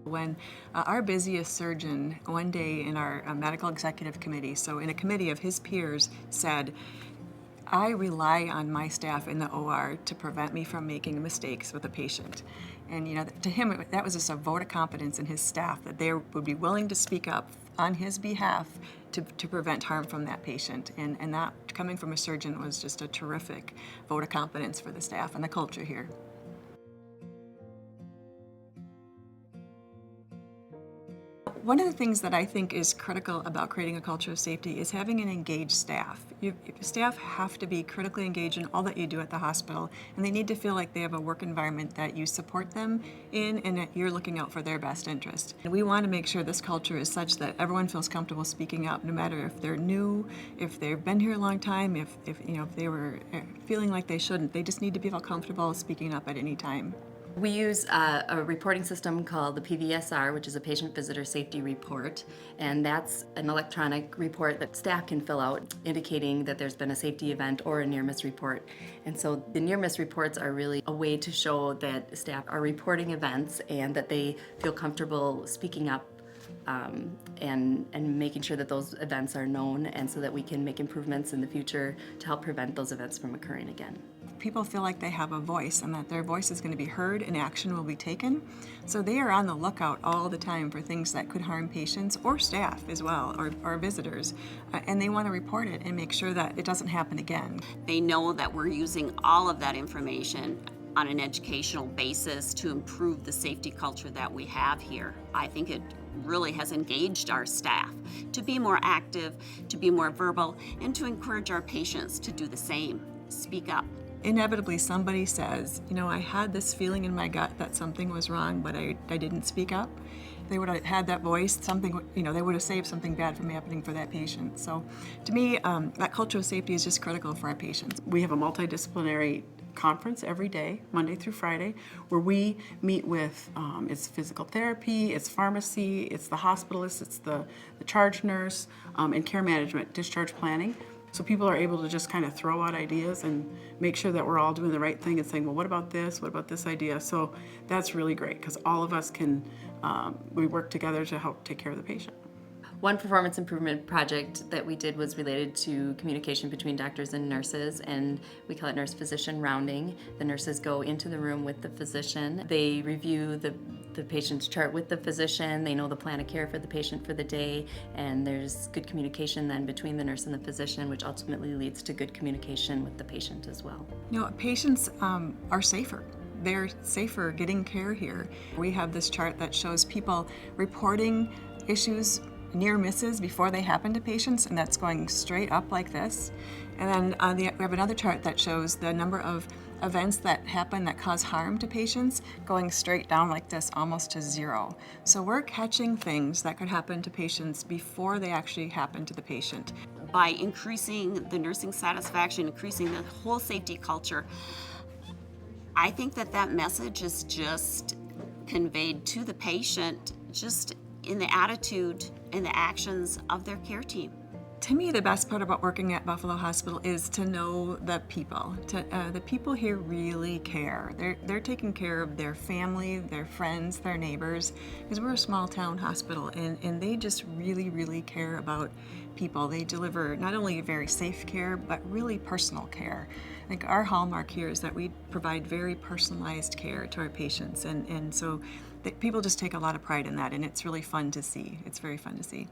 When our busiest surgeon one day in our medical executive committee, so in a committee of his peers, said, I rely on my staff in the OR to prevent me from making mistakes with a patient. And to him, that was just a vote of confidence in his staff, that they would be willing to speak up on his behalf to prevent harm from that patient. And that, coming from a surgeon, was just a terrific vote of confidence for the staff and the culture here. One of the things that I think is critical about creating a culture of safety is having an engaged staff. Staff have to be critically engaged in all that you do at the hospital, and they need to feel like they have a work environment that you support them in and that you're looking out for their best interest. And we want to make sure this culture is such that everyone feels comfortable speaking up, no matter if they're new, if they've been here a long time, if they were feeling like they shouldn't. They just need to feel comfortable speaking up at any time. We use a reporting system called the PVSR, which is a Patient Visitor Safety Report, and that's an electronic report that staff can fill out indicating that there's been a safety event or a near-miss report. And so the near-miss reports are really a way to show that staff are reporting events and that they feel comfortable speaking up and making sure that those events are known, and so that we can make improvements in the future to help prevent those events from occurring again. People feel like they have a voice and that their voice is going to be heard and action will be taken. So they are on the lookout all the time for things that could harm patients or staff as well, or visitors. And they want to report it and make sure that it doesn't happen again. They know that we're using all of that information on an educational basis to improve the safety culture that we have here. I think it really has engaged our staff to be more active, to be more verbal, and to encourage our patients to do the same. Speak up. Inevitably, somebody says, I had this feeling in my gut that something was wrong, but I didn't speak up. They would have had that voice, they would have saved something bad from happening for that patient. So to me, that culture of safety is just critical for our patients. We have a multidisciplinary conference every day, Monday through Friday, where we meet with, it's physical therapy, it's pharmacy, it's the hospitalist, it's the charge nurse, and care management, discharge planning. So people are able to just kind of throw out ideas and make sure that we're all doing the right thing and saying, well, what about this? What about this idea? So that's really great because all of us can, we work together to help take care of the patient. One performance improvement project that we did was related to communication between doctors and nurses, and we call it nurse-physician rounding. The nurses go into the room with the physician. They review the patient's chart with the physician. They know the plan of care for the patient for the day, and there's good communication then between the nurse and the physician, which ultimately leads to good communication with the patient as well. Patients are safer. They're safer getting care here. We have this chart that shows people reporting issues, near misses, before they happen to patients, and that's going straight up like this. And then we have another chart that shows the number of events that happen that cause harm to patients going straight down like this, almost to zero. So we're catching things that could happen to patients before they actually happen to the patient. By increasing the nursing satisfaction, increasing the whole safety culture, I think that message is just conveyed to the patient just in the attitude and the actions of their care team. To me, the best part about working at Buffalo Hospital is to know the people. The people here really care. They're taking care of their family, their friends, their neighbors, because we're a small town hospital, and they just really, really care about people. They deliver not only very safe care, but really personal care. I think our hallmark here is that we provide very personalized care to our patients, and so people just take a lot of pride in that, and it's really fun to see. It's very fun to see.